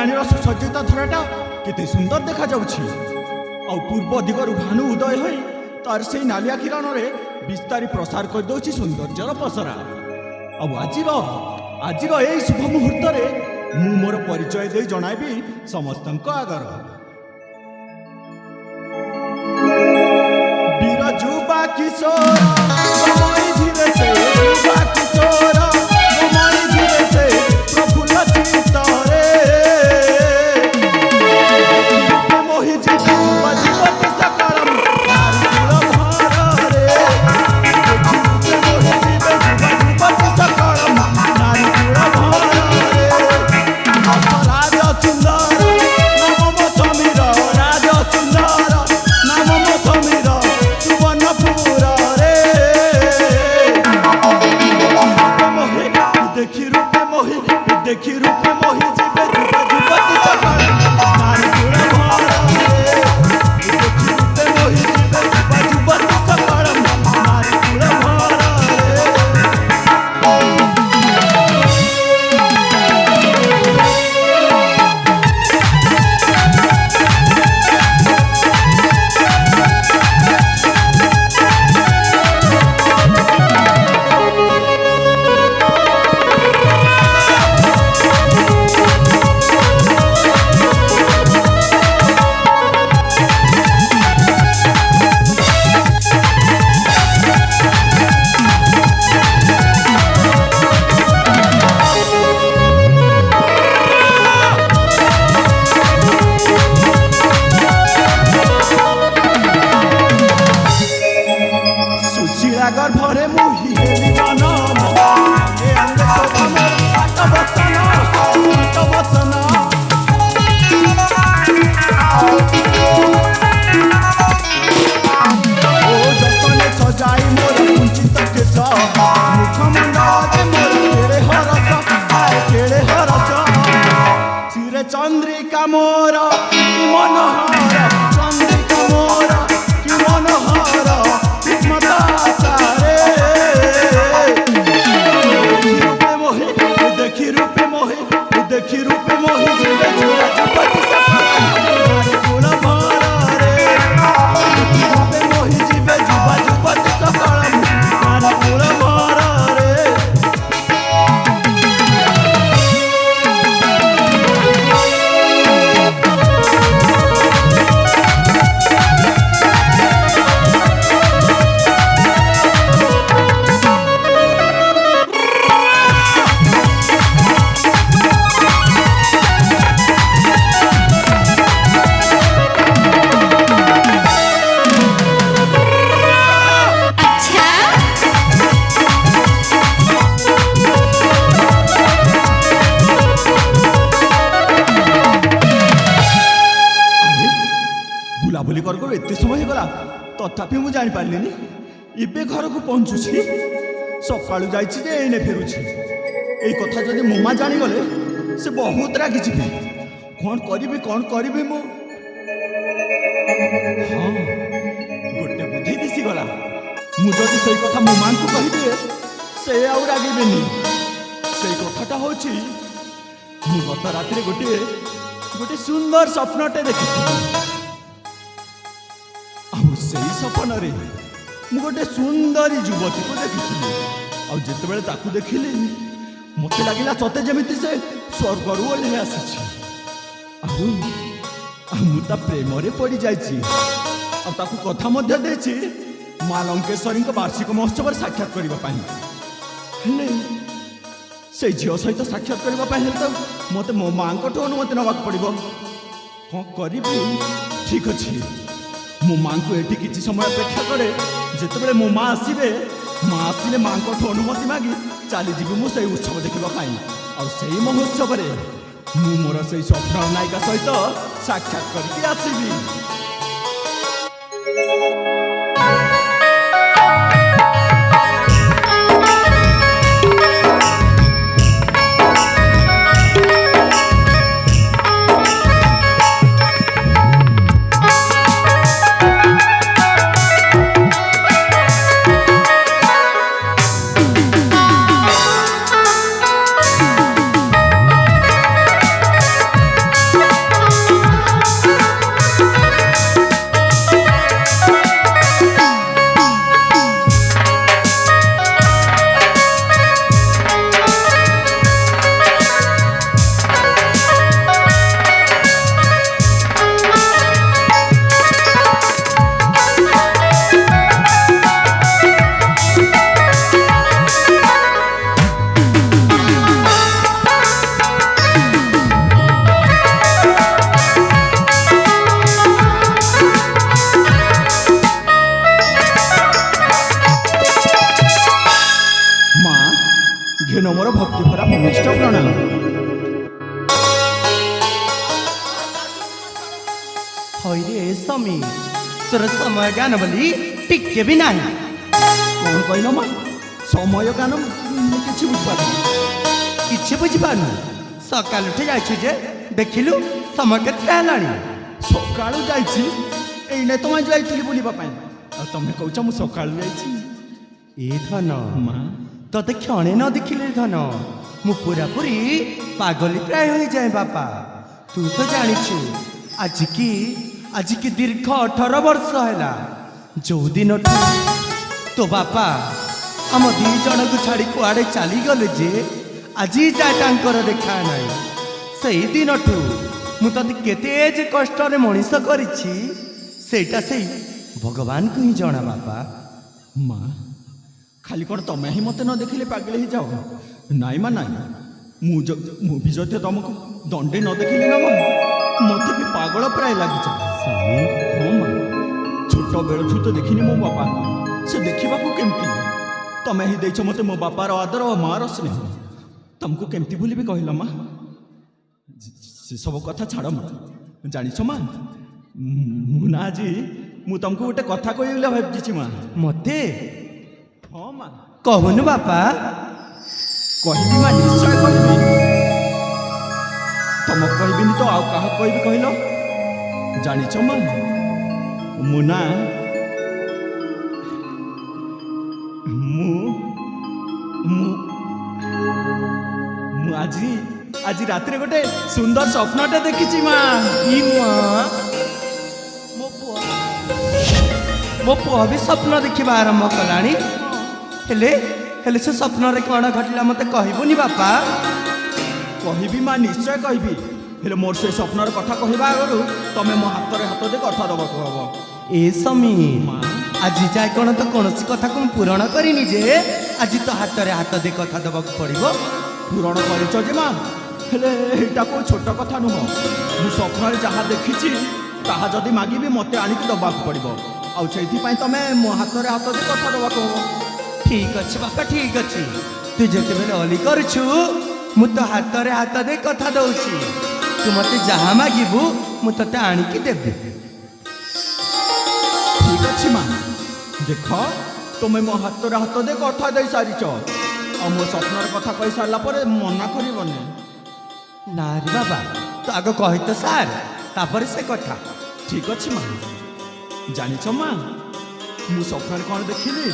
ରାଣୀର ସୁସଜ୍ଜିତ ଧରାଟା କେତେ ସୁନ୍ଦର ଦେଖାଯାଉଛି। ଆଉ ପୂର୍ବ ଦିଗରୁ ଭାନୁ ଉଦୟ ହୋଇ ତାର ସେଇ ନାଲିଆ କିରଣରେ ବିସ୍ତାରି ପ୍ରସାର କରିଦେଉଛି ସୌନ୍ଦର୍ଯ୍ୟର ପସରା। ଆଉ ଆଜିର ଏଇ ଶୁଭ ମୁହୂର୍ତ୍ତରେ ମୁଁ ମୋର ପରିଚୟ ଦେଇ ଜଣାଇବି ସମସ୍ତଙ୍କ ଆଗର। ବୀର ଯୁବା କିଶୋର ଗମଇ ଧୀରେ ସେ ଯୁବା କିଶୋର ଗମଇ ଧୀରେ ସେ ପ୍ରଫୁଲ୍ଲ ଚିତ୍ତରେ ମୋହି ଯିବି ଯୁବତୀ ସକାଳମ ନାରୀ କୁଳ ଭରରେ ମୋହି ଯିବେ ଯୁବତୀ ସକାଳମ ନାରୀ କୁଳ ଭରରେ ରାଜ ସୁନ୍ଦର ନାମ ମୋ ସମୀର ରାଜ ସୁନ୍ଦର ନାମ ମୋ ସମୀର ସୁବର୍ଣ୍ଣପୁରରେ ଦେଖି ରୂପେ ମୋହି ଯିବେ ଯୁବତୀ ସକାଳ ନାରୀ କୁଳ ଭରରେ ଦେଖି ରୂପେ ମୋହି ଯିବେ ଯୁବତୀ ସକାଳ ନାରୀ କୁଳ ଭରରେ। গর্ভরে মুহি হেলি জনম এ অঙ্গে শোভমর পাট বসন ও যতনে সজাই মোর কুঞ্চিত কেশ মুখমণ্ডলে মোর কেড়ে হরস আয় কেড়ে হরস শিরে চন্দ্রিকা মোর কি মনোহর চন্দ্রিকা মোর কি মনোহর দেখি রূপে মোহি ଯିବେ ଯୁବତୀ ସକାଳ ନାରୀ କୁଳ ଭରରେ ଦେଖି ରୂପେ ମୋହି ଯିବେ ଯୁବତୀ ସକାଳ ନାରୀ କୁଳ ଭରରେ। ବୁଲାବୁଲି କରୁ ଏତେ ସମୟ ହେଇଗଲା ତଥାପି ମୁଁ ଜାଣିପାରିଲିନି ଏବେ ଘରକୁ ପହଞ୍ଚୁଛି। ସକାଳୁ ଯାଇଛି ଯେ ଏଇନେ ଫେରୁଛି। ଏଇ କଥା ଯଦି ମୋ ମା ଜାଣିଗଲେ ସେ ବହୁତ ରାଗିଯିବେ। କ'ଣ କରିବି ମୁଁ? ହଁ, ଗୋଟେ ବୁଦ୍ଧି ଦିଶିଗଲା। ମୁଁ ଯଦି ସେଇ କଥା ମୋ ମାଙ୍କୁ କହିଦିଏ ସେ ଆଉ ରାଗିବେନି। ସେଇ କଥାଟା ହେଉଛି ମୁଁ ଗତ ରାତିରେ ଗୋଟେ ସୁନ୍ଦର ସ୍ୱପ୍ନଟେ ଦେଖିଥିଲି। ଆଉ ସେଇ ସପନରେ ମୁଁ ଗୋଟେ ସୁନ୍ଦରୀ ଯୁବତୀକୁ ଦେଖିଥିଲି। ଆଉ ଯେତେବେଳେ ତାକୁ ଦେଖିଲି ମୋତେ ଲାଗିଲା ସତେ ଯେମିତି ସେ ସ୍ୱର୍ଗରୁ ଓହ୍ଲାଇ ଆସିଛି। ଆଉ ମୁଁ ତା ପ୍ରେମରେ ପଡ଼ିଯାଇଛି। ଆଉ ତାକୁ କଥା ମଧ୍ୟ ଦେଇଛି ମା ଲଙ୍କେଶ୍ୱରୀଙ୍କ ବାର୍ଷିକ ମହୋତ୍ସବରେ ସାକ୍ଷାତ କରିବା ପାଇଁ। ହେଲେ ସେଇ ଝିଅ ସହିତ ସାକ୍ଷାତ କରିବା ପାଇଁ ହେଲେ ତ ମୋତେ ମୋ ମାଆଙ୍କଠୁ ଅନୁମତି ନେବାକୁ ପଡ଼ିବ। କ'ଣ କରିବି? ଠିକ୍ ଅଛି, ମୋ ମାଆଙ୍କୁ ଏଠି କିଛି ସମୟ ଅପେକ୍ଷା କରେ। ଯେତେବେଳେ ମୋ ମା ଆସିଲେ ମାଆଙ୍କଠୁ ଅନୁମତି ମାଗି ଚାଲିଯିବି ମୁଁ ସେଇ ଉତ୍ସବ ଦେଖିବା ପାଇଁ। ଆଉ ସେଇ ମହୋତ୍ସବରେ ମୁଁ ମୋର ସେଇ ସ୍ୱପ୍ନ ନାୟିକା ସହିତ ସାକ୍ଷାତ କରିକି ଆସିବି। ମୋର ଭକ୍ତି ଭରା ଭୂମିଷ୍ଠ ପ୍ରଣାମ। ହଇରେ ସମୀ ତୋର ସମୟ ଜ୍ଞାନ ବୋଲି ଟିକେ ବି ନାହିଁ। କଣ କହିଲ ମା? ସମୟ ଗାନ ମୁଁ କିଛି ବୁଝିପାରୁନି। କିଛି ବୁଝିପାରୁନୁ? ସକାଳୁ ଉଠି ଯାଇଛୁ ଯେ ଦେଖିଲୁ ସମୟ କେତେଟା ହେଲାଣି? ସକାଳୁ ଯାଇଛି, ଏଇନେ ତମେ ଯାଇଥିଲି ବୁଲିବା ପାଇଁ, ଆଉ ତମେ କହୁଛ ମୁଁ ସକାଳୁ ଯାଇଛି। ଏ ଧନ ମା ତତେ କ୍ଷଣେ ନ ଦେଖିଲେ ଧନ ମୁଁ ପୁରାପୁରି ପାଗଲି ପ୍ରାୟ ହୋଇଯାଏ ବାପା। ତୁ ତ ଜାଣିଛୁ ଆଜିକି ଦୀର୍ଘ 18 ବର୍ଷ ହେଲା ଯୋଉ ଦିନଠୁ ତୋ ବାପା ଆମ 2 ଜଣକୁ ଛାଡ଼ି କୁଆଡ଼େ ଚାଲିଗଲେ ଯେ ଆଜି ଯାଏ ତାଙ୍କର ଦେଖା ନାହିଁ। ସେଇ ଦିନଠୁ ମୁଁ ତତେ କେତେ ଯେ କଷ୍ଟରେ ମଣିଷ କରିଛି ସେଇଟା ସେଇ ଭଗବାନଙ୍କୁ ହିଁ ଜଣା ବାପା। ମା ଖାଲି କ'ଣ ତମେ ହିଁ ମତେ ନ ଦେଖିଲେ ପାଗଳ ହେଇଯାଅ? ନାଇଁ ମା ନାଇଁ, ମୁଁ ବି ଯଦି ତମକୁ ଦଣ୍ଡେ ନ ଦେଖିଲି ନା ମା, ମତେ ବି ପାଗଳ ପ୍ରାୟ ଲାଗିଯାଏ। ହଁ ମା, ଛୋଟ ବେଳଠୁ ତ ଦେଖିନି ମୋ ବାପାକୁ। ସେ ଦେଖିବାକୁ କେମିତି? ତମେ ହିଁ ଦେଇଛ ମତେ ମୋ ବାପାର ଆଦର ଓ ମାର ସ୍ନେହ। ତମକୁ କେମିତି ଭୁଲିବି କହିଲ ମା? ସେସବୁ କଥା ଛାଡ଼ ମା। ଜାଣିଛ ମା, ମୁଁ ନା ଆଜି ମୁଁ ତମକୁ ଗୋଟେ କଥା କହିବି ବୋଲି ଭାବିଛି ମା। ମତେ? ହଁ ମା। କହୁନୁ ବାପା। କହିବି ମା, ନିଶ୍ଚୟ କହିବି। ତମକୁ କହିବିନି ତ ଆଉ କାହାକୁ କହିବି କହିଲ? ଜାଣିଛ ମା, ମୁଁ ନା ମୁଁ ଆଜି ରାତିରେ ଗୋଟେ ସୁନ୍ଦର ସ୍ୱପ୍ନଟେ ଦେଖିଛି ମା। ଇ ମା, ମୋ ପୁଅ ବି ସ୍ୱପ୍ନ ଦେଖିବା ଆରମ୍ଭ କଲାଣି। ହେଲେ ସେ ସ୍ୱପ୍ନରେ କ'ଣ ଘଟିଲା ମତେ କହିବୁନି ବାପା? କହିବି ମା, ନିଶ୍ଚୟ କହିବି। ହେଲେ ମୋର ସେ ସ୍ୱପ୍ନର କଥା କହିବା ଆଗରୁ ତମେ ମୋ ହାତରେ ହାତ ଦେଇ କଥା ଦେବାକୁ ହବ। ଏ ସମୀ, ମା ଆଜି ଯାଏ କ'ଣ ତ କୌଣସି କଥାକୁ ମୁଁ ପୂରଣ କରିନି ଯେ ଆଜି ତ ହାତରେ ହାତ ଦେଇ କଥା ଦେବାକୁ ପଡ଼ିବ। ପୂରଣ କରିଛ ଯେ ମା, ହେଲେ ଏଇଟା କୋଉ ଛୋଟ କଥା ନୁହଁ। ମୁଁ ସ୍ୱପ୍ନରେ ଯାହା ଦେଖିଛି ତାହା ଯଦି ମାଗିବି ମତେ ଆଣିକି ଦେବାକୁ ପଡ଼ିବ। ଆଉ ସେଇଥିପାଇଁ ତମେ ମୋ ହାତରେ ହାତ ଦେଇ କଥା ଦେବାକୁ ହବ। ଠିକ୍ ଅଛି ବାପା, ଠିକ୍ ଅଛି। ତୁ ଯେତେବେଳେ ଅଲି କରୁଛୁ ମୁଁ ତ ହାତରେ ହାତ ଦେଇ କଥା ଦଉଛି। ତୁ ମତେ ଯାହା ମାଗିବୁ ମୁଁ ତତେ ଆଣିକି ଦେବି। ଠିକ୍ ଅଛି ମା। ଦେଖ, ତୁମେ ମୋ ହାତରେ ହାତ ଦେଇ କଥା ଦେଇ ସାରିଛ, ଆଉ ମୋ ସ୍ୱପ୍ନର କଥା କହିସାରିଲା ପରେ ମନା କରିବନି। ନା ରେ ବାବା, ତୁ ଆଗ କହି ତ ସାର୍, ତାପରେ ସେ କଥା। ଠିକ୍ ଅଛି ମା। ଜାଣିଛ ମା, ମୁଁ ସ୍ୱପ୍ନରେ କ'ଣ ଦେଖିଲି?